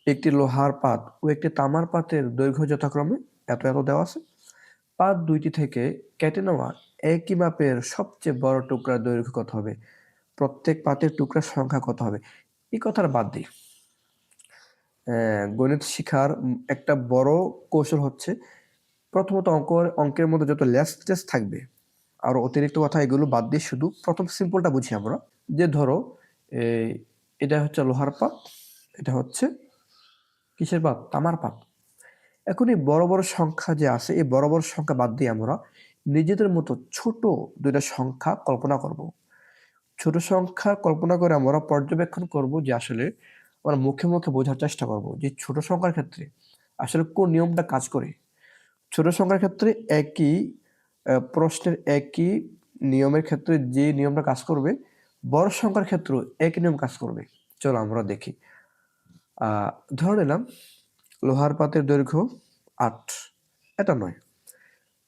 একটি লোহার পাত ও একটি তামার পাতের দৈর্ঘ্য যথাক্রমে এত এত দেওয়া আছে। পাত দুইটি থেকে কেটে নেওয়া একই মাপের সবচেয়ে বড় টুকরার দৈর্ঘ্য কত হবে? প্রত্যেক পাতের টুকরার সংখ্যা কত হবে? এই কথাটা বাদ দিই। গণিত শিখার একটা বড় কৌশল হচ্ছে প্রথমত অঙ্কের মধ্যে যত লেস টেস থাকবে আর অতিরিক্ত কথা এগুলো বাদ দিয়ে শুধু প্রথম সিম্পলটা বুঝি আমরা। যে ধরো এই এটা হচ্ছে লোহার পাত, এটা হচ্ছে কিসের পাত? তামার পাত। এখন এই বড় বড় সংখ্যা যে আছে এই বড় বড় সংখ্যা বাদ দিয়ে আমরা নিজেদের মতো ছোট দুইটা সংখ্যা কল্পনা করব। ছোট সংখ্যা কল্পনা করে আমরা পর্যবেক্ষণ করব যে আসলে আমরা মুখে মুখে বোঝার চেষ্টা করব যে ছোট সংখ্যার ক্ষেত্রে আসলে কোন নিয়মটা কাজ করে। ছোট সংখ্যার ক্ষেত্রে একই প্রশ্নের একই নিয়মের ক্ষেত্রে যে নিয়মটা কাজ করবে বড় সংখ্যার ক্ষেত্রেও একই নিয়ম কাজ করবে। চলো আমরা দেখি। ধরে নিলাম লোহার পাতের দৈর্ঘ্য 8, এটা নয়।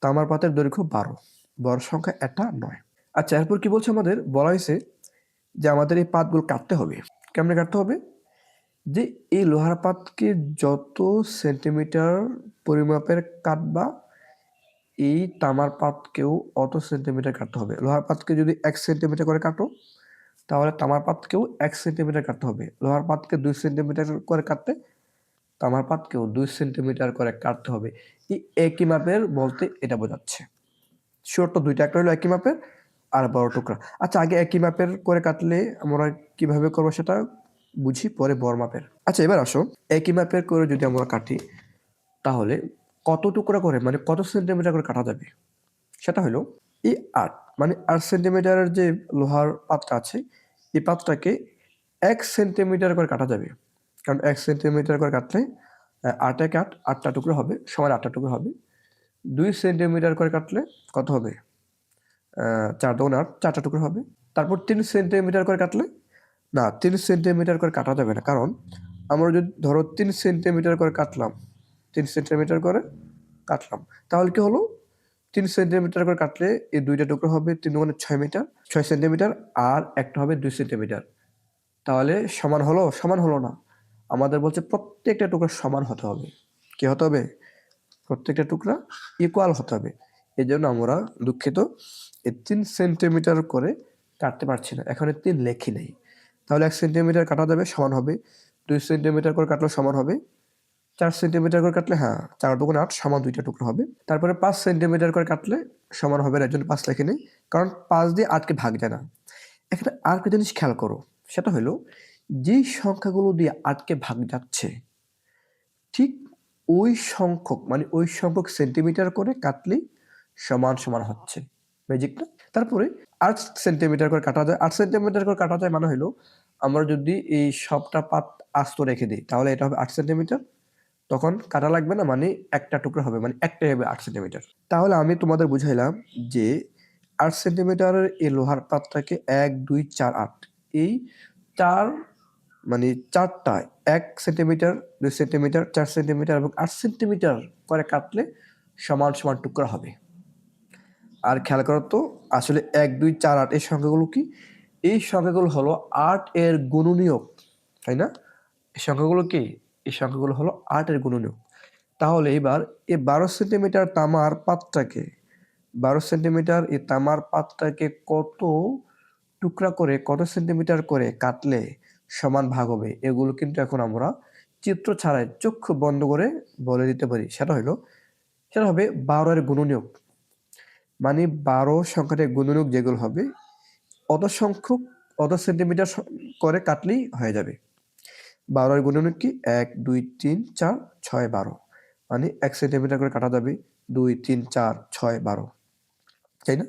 তামার পাতের দৈর্ঘ্য 12, বড় সংখ্যা এটা নয়। আচ্ছা, এরপর কি বলছে? আমাদের বলা হয়েছে যে আমাদের এই পাতগুলো কাটতে হবে। কেমনে কাটতে হবে? যে এই লোহার পাতকে যত সেন্টিমিটার পরিমাপের কাটবা এই তামার পাতকেও অত সেন্টিমিটার কাটতে হবে। লোহার পাতকে যদি 1 সেন্টিমিটার করে কাটো তাহলে তামার পাতকেও 1 সেন্টিমিটার কাটতে হবে। লোহার পাতকে 2 সেন্টিমিটার করে কাটতে তামার পাতকেও 2 সেন্টিমিটার করে কাটতে হবে। এই একই মাপের বলতে এটা বোঝাচ্ছে। ছোট দুইটা, একটা হলো একই মাপের আর বড় টুকরা। আচ্ছা, আগে একই মাপের করে কাটলে আমরা কিভাবে করবো সেটা বুঝি, পরে বড় মাপের। আচ্ছা, এবার আসো একই মাপের করে যদি আমরা কাটি তাহলে কত টুকরা করে মানে কত সেন্টিমিটার করে কাটা যাবে সেটা হলো এই 8 মানে 8 সেন্টিমিটারের যে লোহার পাতটা আছে এই পাতটাকে 1 সেন্টিমিটার করে কাটা যাবে। কারণ 1 সেন্টিমিটার করে কাটলে 8 এক 8, 8টা টুকরো হবে, সমান 8টা টুকরো হবে। 2 সেন্টিমিটার করে কাটলে কত হবে? 4 2 8, 4টা টুকরো হবে। তারপর 3 সেন্টিমিটার করে কাটলে না, 3 সেন্টিমিটার করে কাটা যাবে না। কারণ আমরা যদি ধরো 3 সেন্টিমিটার করে কাটলাম, 3 সেন্টিমিটার করে কাটলাম, তাহলে কি হলো? 3 সেন্টিমিটার করে কাটলে এই দুইটা টুকরো হবে 3 গুণে 6 মিটার, 6 সেন্টিমিটার, আর একটা হবে 2 সেন্টিমিটার। তাহলে সমান হলো? সমান হলো না। আমাদের বলছে প্রত্যেকটা টুকরা সমান হতে হবে। কি হতে হবে? প্রত্যেকটা টুকরা ইকুয়াল হতে হবে। এই জন্য আমরা দুঃখিত এই 3 সেন্টিমিটার করে কাটতে পারছি না, এখানে 3 লেখি নেই। তাহলে 1 সেন্টিমিটার কাটা যাবে, সমান হবে 2 সেন্টিমিটার করে কাটলে সমান হবে 4 সেন্টিমিটার করে কাটলে, হ্যাঁ 4 2 8 সমান 2টা টুকরো হবে। তারপরে 5 সেন্টিমিটার করে কাটলে সমান হবে না, এর জন্য 5 লেখি নেই, কারণ 5 দিয়ে 8কে ভাগ যায় না। এখানে আর একটা জিনিস খেয়াল করো, সেটা হলো যেই সংখ্যাগুলো দিয়ে 8কে ভাগ যাচ্ছে ঠিক ওই সংখ্যক মানে ওই সংখ্যক সেন্টিমিটার করে কাটলেই সমান সমান হচ্ছে। ম্যাজিক না? তারপরে 8 সেন্টিমিটার করে কাটা যায়। 8 সেন্টিমিটার করে কাটা যায় মানে হলো আমরা যদি এই সবটা পাত আস্ত রেখে দিই তাহলে এটা হবে 8 সেন্টিমিটার। তখন কাটা লাগবে না, মানে একটা টুকরো হবে, মানে একটাই হবে 8 সেন্টিমিটার। তাহলে আমি তোমাদের বুঝাইলাম যে 8 সেন্টিমিটারের এই লোহার পাতটাকে 1 2 4 8 এই 4 মানে 4টা 1 সেন্টিমিটার, 2 সেন্টিমিটার, 4 সেন্টিমিটার এবং 8 সেন্টিমিটার করে কাটলে সমান সমান টুকরা হবে। আর খেয়াল করো তো আসলে 1 2 4 8 এই সংখ্যাগুলো কি? এই সংখ্যাগুলো হলো 8 এর গুণনীয়ক, তাই না? এই সংখ্যাগুলো কি? এই সংখ্যাগুলো হলো 8 এর গুণনীয়ক। তাহলে এবার এই 12 সেন্টিমিটার তামার পাতটাকে 12 সেন্টিমিটার এই তামার পাতটাকে কত টুকরা করে কত সেন্টিমিটার করে কাটলে সমান ভাগ হবে, এগুলো কিন্তু এখন আমরা চিত্র ছাড়াই চক্ষু বন্ধ করে বলে দিতে পারি। সেটা হবে 12 এর গুণনীয়ক, মানে 12 সংখ্যাটার গুণনীয়ক যেগুলো হবে অত সংখ্যক অত সেন্টিমিটার করে কাটলেই হয়ে যাবে। 12 এর গুণনীয়ক কি? 1 2 3 4 6 12, মানে 1 সেন্টিমিটার করে কাটা যাবে 2 3 4 6 12, তাই না?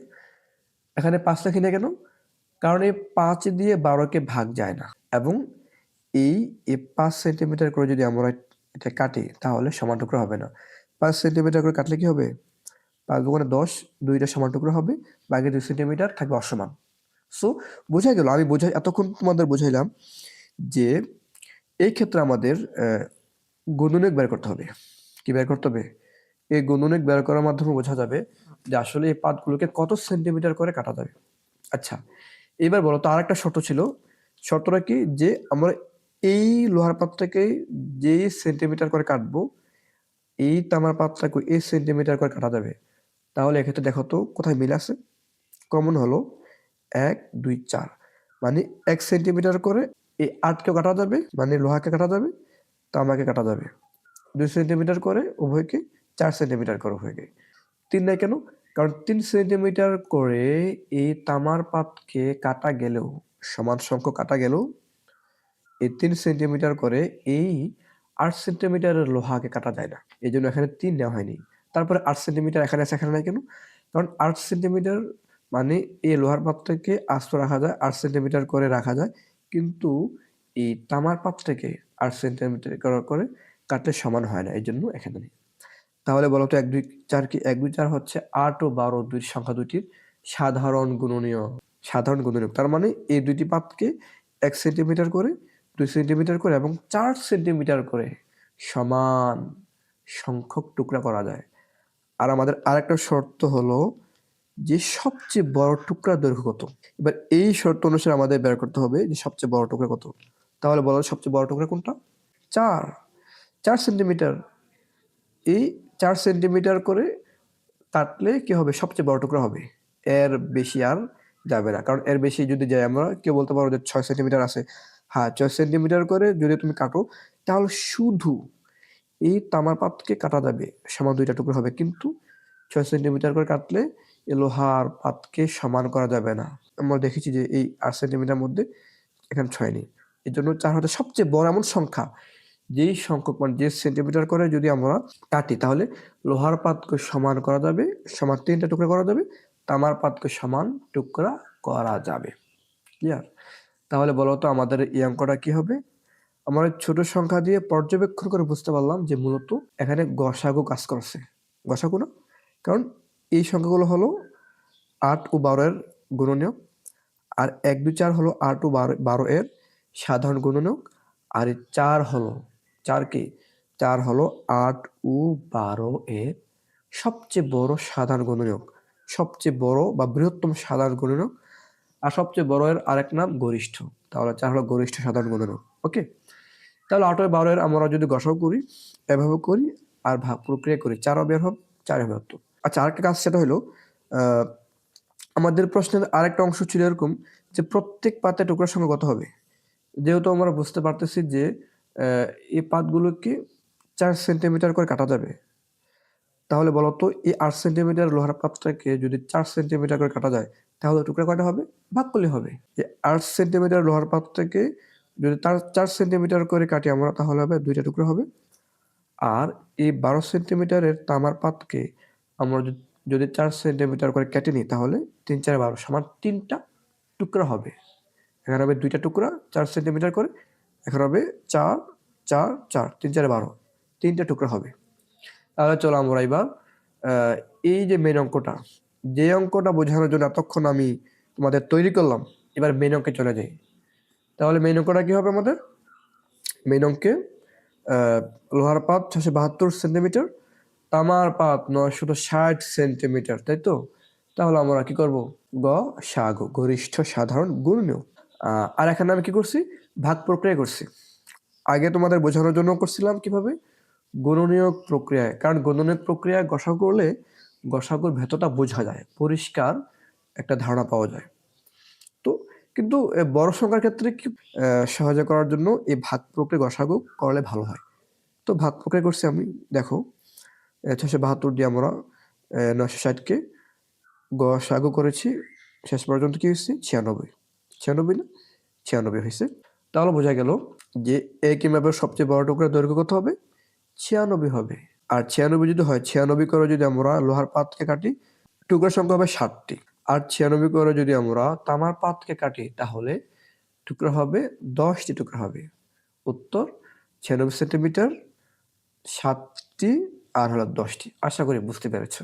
এখানে 5 লেখি না কেন? কারণ এই 5 দিয়ে 12কে ভাগ যায় না এবং এই 5 সেন্টিমিটার করে যদি আমরা এটা কাটি তাহলে সমান টুকরো হবে না। 5 সেন্টিমিটার করে কাটলে কি হবে? 5 দুগুণে 10, 2টা সমান টুকরো হবে, বাকি 2 সেন্টিমিটার থাকবে অসমান। সো বোঝা গেল, আমি এতক্ষণ তোমাদের বুঝাইলাম যে এই ক্ষেত্রে আমাদের গুণনীয়ক বের করতে হবে। কি বের করতে হবে? এই গুণনীয়ক বের করার মাধ্যমে বোঝা যাবে যে আসলে এই পাতগুলোকে কত সেন্টিমিটার করে কাটা যাবে। আচ্ছা, এবার বলো তো আরেকটা শর্ত ছিল। শর্তটা কি? যে আমরা এই লোহার পাতটাকে যে সেন্টিমিটার করে কাটবো, এই তামার পাতটাকে এই সেন্টিমিটার করে কাটা যাবে। তাহলে এক্ষেত্রে দেখো তো কোথায় মিল আছে। কমন হলো 1 2 4, মানে 1 সেন্টিমিটার করে এই 8কে কাটা যাবে, মানে লোহাকে কাটা যাবে, তামাকে কাটা যাবে 2 সেন্টিমিটার করে উভয়কে, 4 সেন্টিমিটার করে উভয়কে। 3 নাই কেন? কারণ 3 সেন্টিমিটার করে এই তামার পাতকে কাটা গেলেও, সমান সংখ্যক কাটা গেলেও এই 3 সেন্টিমিটার করে এই 8 সেন্টিমিটারের লোহাকে কাটা যায় না, এই জন্য এখানে 3 নেওয়া হয়নি। তারপরে 8 সেন্টিমিটার এখানে আছে, এখানে নাই কেন? কারণ 8 সেন্টিমিটার মানে এই লোহার পাত্রকে আস্ত রাখা যায়, 8 সেন্টিমিটার করে রাখা যায়, কিন্তু এই তামার পাত্রকে 8 সেন্টিমিটার করে কাটলে সমান হয় না, এই জন্য এখানে নেই। তাহলে বলতো 1 2 4 কি? 1 2 4 হচ্ছে 8 ও 12 দুই সংখ্যা দুটির সাধারণ গুণনীয়। সাধারণ গুণনীয়ক, তার মানে এই দুইটি পাতকে 1 সেন্টিমিটার করে, 2 সেন্টিমিটার করে এবং 4 সেন্টিমিটার করে সমান সংখ্যক টুকরা করা যায়। আর আমাদের আরেকটা শর্ত হলো যে সবচেয়ে বড় টুকরার দৈর্ঘ্য কত। এবার এই শর্ত অনুসারে আমাদের বের করতে হবে যে সবচেয়ে বড় টুকরা কত। তাহলে বলো সবচেয়ে বড় টুকরা কোনটা? 4 সেন্টিমিটার। এই 4 সেন্টিমিটার করে কাটলে কি হবে? সবচেয়ে বড় টুকরা হবে, এর বেশি আর যাবে না। কারণ এর বেশি যদি যায়, আমরা কেউ বলতে পারো যে 6 সেন্টিমিটার আছে। হ্যাঁ, 6 সেন্টিমিটার করে যদি তুমি কাটো, তাহলে শুধু এই তামার পাতকে কাটা যাবে, সমান 2টা টুকরা হবে, কিন্তু 6 সেন্টিমিটার করে কাটলে এই লোহার পাতকে সমান করা যাবে না। আমরা দেখেছি যে এই 8 সেন্টিমিটার মধ্যে এখানে 6 নেই, এই জন্য 4 হচ্ছে সবচেয়ে বড় এমন সংখ্যা যেই সংখ্যক, মানে যে সেন্টিমিটার করে যদি আমরা কাটি, তাহলে লোহার পাতকে সমান করা যাবে, সমান 3টা টুকরা করা যাবে, তামার পাতকে সমান টুকরা করা যাবে। ক্লিয়ার? তাহলে বলো তো আমাদের এই অঙ্কটা কি হবে? আমরা ছোট সংখ্যা দিয়ে পর্যবেক্ষণ করে বুঝতে পারলাম যে মূলত এখানে গসাগু কাজ করছে। গসাগু না? কারণ এই সংখ্যাগুলো হলো 8 ও 12 এর গুণনীয়ক, আর 1 2 4 হলো 8 ও 12 এর সাধারণ গুণনীয়ক, আর এই 4 হলো 4 কি? 4 হলো 8 ও 12 এর সবচেয়ে বড় সাধারণ গুণনীয়ক, সবচেয়ে বড় বা বৃহত্তম সাধারণ গুণনীয়ক, আর সবচেয়ে বড় এর আরেক নাম গরিষ্ঠ। তাহলে 4 হলো গরিষ্ঠ সাধারণ গুণনীয়ক। ওকে, তাহলে 8 ও 12 এর আমরা যদি গসাগু করি, এভাবে করি আর ভাগ প্রক্রিয়া করি, 4 বের হবে, 4 হবে উত্তর। আচ্ছা, আরেকটা কাজ সেটা হলো আমাদের প্রশ্নের আরেকটা অংশ ছিল এরকম যে প্রত্যেক পাতে টুকরার সংখ্যা কত হবে। যেহেতু আমরা বুঝতে পারতেছি যে এই পাতগুলোকে 4 সেন্টিমিটার করে কাটা যাবে, তাহলে বলতো এই 8 সেন্টিমিটার লোহার পাতটাকে যদি 4 সেন্টিমিটার করে কাটা যায়, তাহলে টুকরা কয়টা হবে? ভাগ করলে হবে। যে 8 সেন্টিমিটার লোহার পাতটাকে যদি 4 সেন্টিমিটার করে কাটি আমরা, তাহলে হবে 2টা টুকরা হবে। আর এই 12 সেন্টিমিটারের তামার পাতকে আমরা যদি 4 সেন্টিমিটার করে কেটে নিই, তাহলে 3 4 12 সমান 3টা টুকরা হবে। এখানে হবে 2টা টুকরা 4 সেন্টিমিটার করে, এখানে হবে 4 4 4 3 4 12 3টা টুকরা হবে। তাহলে চলো আমরা এবার এই যে মেন অঙ্কটা, যে অঙ্কটা বোঝানোর জন্য এতক্ষণ আমি তোমাদের তৈরি করলাম, এবার মেন অঙ্কে চলে যাই। তাহলে মেন অঙ্কটা কি হবে আমাদের? মেন অঙ্কে লোহার পাত 672 সেন্টিমিটার, তামার পাত 960 সেন্টিমিটার, তাই তো? তাহলে আমরা কি করব? গসাগু, গরিষ্ঠ সাধারণ গুণনীয়ক। আর এখানে আমি কি করছি? ভাগ প্রক্রিয়া করছি। আগে তোমাদের বোঝানোর জন্য করছিলাম কিভাবে? গুণনীয়ক প্রক্রিয়ায়, কারণ গুণনীয়ক প্রক্রিয়ায় গসাগু করলে গসাগুর ভেতরটা বোঝা যায়, পরিষ্কার একটা ধারণা পাওয়া যায়। তো কিন্তু বড় সংখ্যার ক্ষেত্রে কি সহজে করার জন্য এই ভাগ প্রক্রিয়া গসাগু করলে ভালো হয়। তো ভাগ প্রক্রিয়া করছি আমি, দেখো 672 দিয়ে আমরা 960কে গসাগু করেছি, শেষ পর্যন্ত কি হয়েছে? 96। 96 না? 96 হয়েছে। তাহলে বোঝা গেল যে একই ম্যাপের সবচেয়ে বড় টুকরার দৈর্ঘ্য কত হবে? 96 হবে। আর 96 যদি হয়, 96 করে যদি আমরা লোহার পাতকে কাটি, টুকরার সংখ্যা হবে 60টি। আর 96 করে যদি আমরা তামার পাতকে কাটি, তাহলে টুকরা হবে 10টি টুকরা হবে। উত্তর 96 সেন্টিমিটার, 7টি আর হলো 10টি। আশা করি বুঝতে পেরেছো।